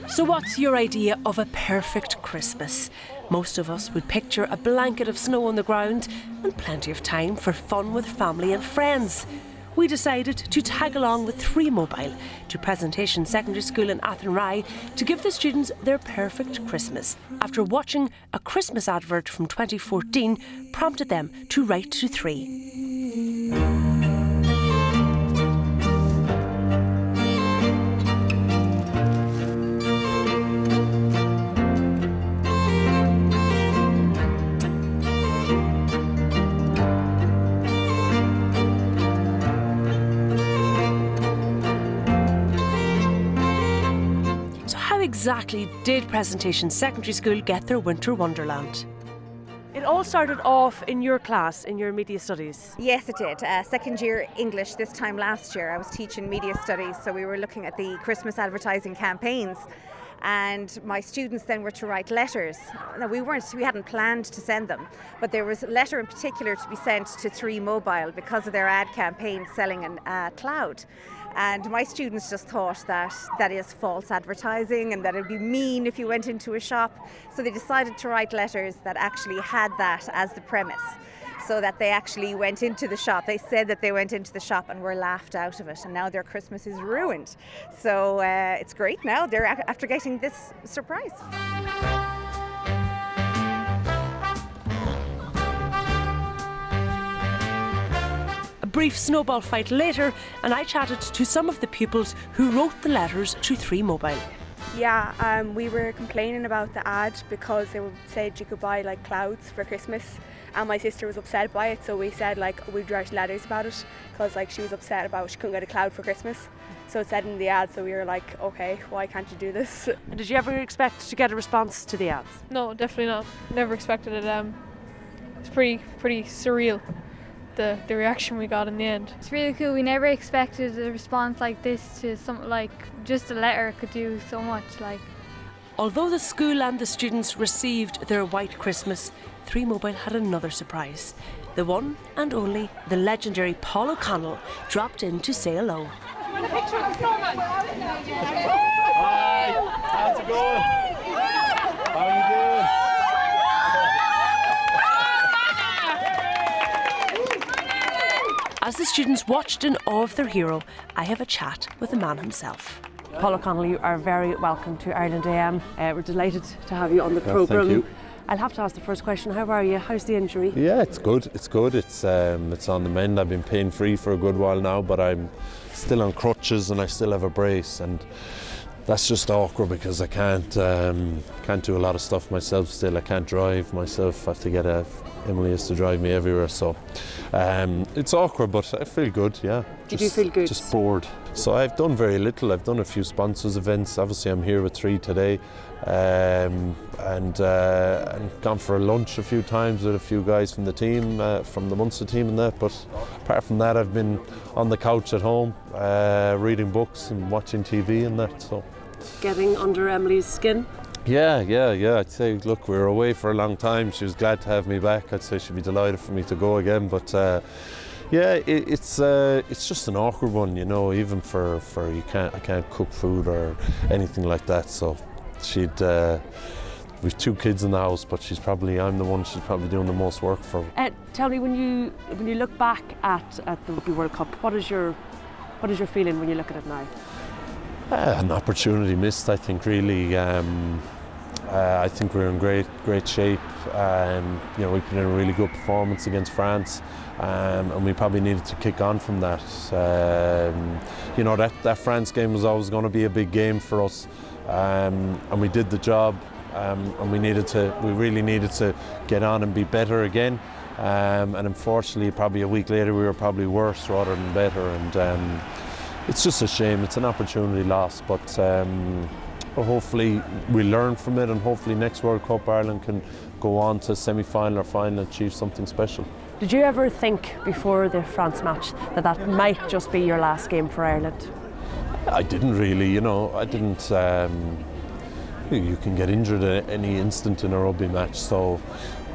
So what's your idea of a perfect Christmas? Most of us would picture a blanket of snow on the ground and plenty of time for fun with family and friends. We decided to tag along with 3 Mobile to Presentation Secondary School in Athenry to give the students their perfect Christmas after watching a Christmas advert from 2014 prompted them to write to 3. Exactly did Presentation Secondary School get their winter wonderland? It all started off in your class, in your media studies. Yes, it did. Second year English this time last year. I was teaching media studies, so we were looking at the Christmas advertising campaigns. And my students then were to write letters. Now we hadn't planned to send them, but there was a letter in particular to be sent to 3 Mobile because of their ad campaign selling a cloud. And my students just thought that is false advertising and that it would be mean if you went into a shop. So they decided to write letters that actually had that as the premise, so that they actually went into the shop. They said that they went into the shop and were laughed out of it, and now their Christmas is ruined. So it's great now. They're after getting this surprise. A brief snowball fight later, and I chatted to some of the pupils who wrote the letters to 3 Mobile. Yeah, we were complaining about the ad because they said you could buy like clouds for Christmas, and my sister was upset by it, so we said like we'd write letters about it because like she was upset about she couldn't get a cloud for Christmas. So it said in the ad, so we were like, okay, why can't you do this? And did you ever expect to get a response to the ads? No, definitely not. Never expected it. It's pretty surreal, the reaction we got in the end. It's really cool. We never expected a response like this to something like just a letter could do so much. Like, although the school and the students received their white Christmas, 3 Mobile had another surprise. The one and only, the legendary Paul O Connell dropped in to say hello. A picture of the snowman. Hi, how's it going? How are you doing? As the students watched in awe of their hero, I have a chat with the man himself. Paul O Connell, you are very welcome to Ireland AM. We're delighted to have you on the programme. Thank you. I'll have to ask the first question. How are you? How's the injury? Yeah, it's good. It's good. It's on the mend. I've been pain-free for a good while now, but I'm still on crutches and I still have a brace, and that's just awkward because I can't do a lot of stuff myself still. I can't drive myself. I have to get Emily has to drive me everywhere, so it's awkward, but I feel good, yeah. You do feel good? Just bored. So I've done very little. I've done a few sponsors events. Obviously I'm here with 3 today, and gone for a lunch a few times with a few guys from the team, from the Munster team and that, but apart from that I've been on the couch at home, reading books and watching TV and that. So getting under Emily's skin? Yeah. I'd say, look, we were away for a long time. She was glad to have me back. I'd say she'd be delighted for me to go again. But yeah, it's just an awkward one, you know. Even for I can't cook food or anything like that. So we've 2 kids in the house, but I'm the one she's probably doing the most work for. Tell me, when you look back at the Rugby World Cup, what is your feeling when you look at it now? An opportunity missed, I think, really. I think we're in great shape. You know, we put in a really good performance against France, and we probably needed to kick on from that. You know, that France game was always going to be a big game for us, and we did the job. And we really needed to get on and be better again. And unfortunately, probably a week later, we were probably worse rather than better. And it's just a shame. It's an opportunity lost, but hopefully we learn from it, and hopefully next World Cup Ireland can go on to semi-final or final and achieve something special. Did you ever think before the France match that might just be your last game for Ireland? I didn't really, you know. I didn't. You can get injured at any instant in a rugby match, so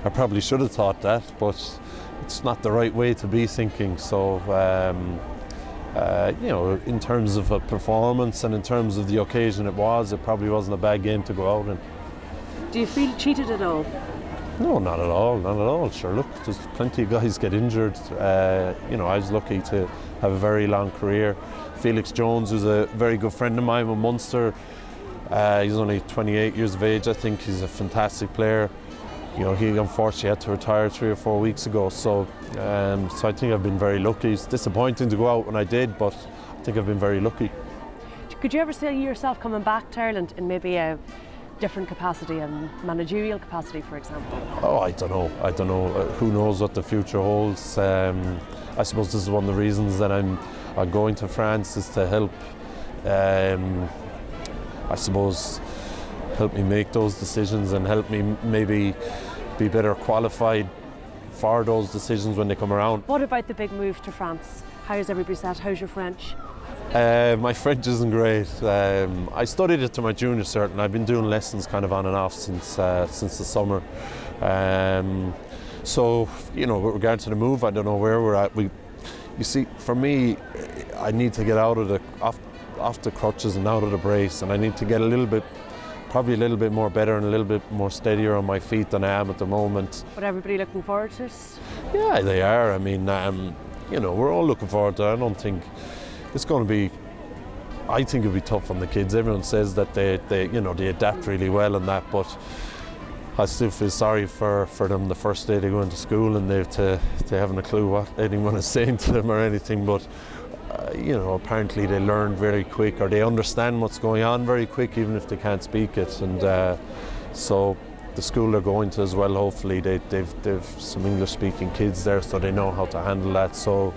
I probably should have thought that, but it's not the right way to be thinking. So You know, in terms of a performance and in terms of the occasion it probably wasn't a bad game to go out in. Do you feel cheated at all? No, not at all. Sure, look, there's plenty of guys get injured. You know, I was lucky to have a very long career. Felix Jones, who's a very good friend of mine with Munster, he's only 28 years of age, I think. He's a fantastic player. You know, he unfortunately had to retire 3 or 4 weeks ago, so I think I've been very lucky. It's disappointing to go out when I did, but I think I've been very lucky. Could you ever see yourself coming back to Ireland in maybe a different capacity, a managerial capacity, for example? Oh, I don't know. Who knows what the future holds? I suppose this is one of the reasons that I'm going to France, is to help, I suppose, help me make those decisions and help me maybe be better qualified for those decisions when they come around. What about the big move to France? How's everybody set? How's your French? My French isn't great. I studied it to my junior cert, and I've been doing lessons kind of on and off since the summer. So, you know, with regard to the move, I don't know where we're at. You see, for me, I need to get out of off the crutches and out of the brace, and I need to get probably a little bit more better and a little bit more steadier on my feet than I am at the moment. But everybody looking forward to it? Yeah, they are. I mean, you know, we're all looking forward to it. I don't think it's going to be. I think it'll be tough on the kids. Everyone says that they you know, they adapt really well and that, but I still feel sorry for them the first day they go into school and they haven't a clue what anyone is saying to them or anything. But you know, apparently they learn very quick, or they understand what's going on very quick, even if they can't speak it. And so the school they're going to as well, hopefully they've some English-speaking kids there, so they know how to handle that. So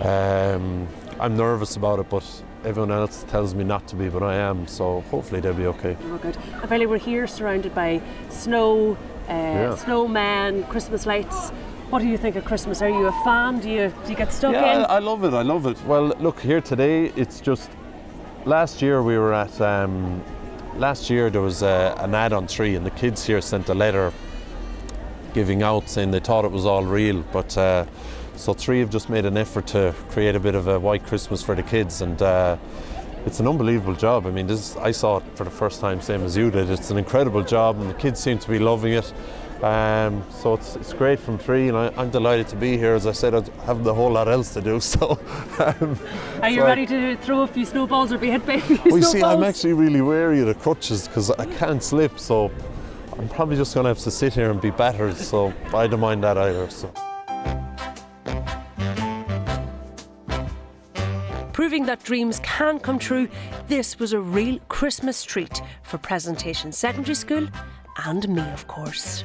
I'm nervous about it, but everyone else tells me not to be, but I am. So hopefully they'll be okay. Oh, good. And Paulie, we're here surrounded by snow, snowmen, Christmas lights. What do you think of Christmas? Are you a fan? Do you get stuck in? Yeah, I love it. Well, look, here today, it's just, last year we were at, last year there was an ad on 3, and the kids here sent a letter giving out saying they thought it was all real, but so 3 have just made an effort to create a bit of a white Christmas for the kids, and it's an unbelievable job. I mean, I saw it for the first time, same as you did. It's an incredible job, and the kids seem to be loving it. So it's great from 3, and I'm delighted to be here. As I said, I haven't a whole lot else to do. So, are you ready to throw a few snowballs or be hit by a few snowballs? You see, I'm actually really wary of the crutches because I can't slip. So I'm probably just going to have to sit here and be battered. So I don't mind that either. So. Proving that dreams can come true, this was a real Christmas treat for Presentation Secondary School and me, of course.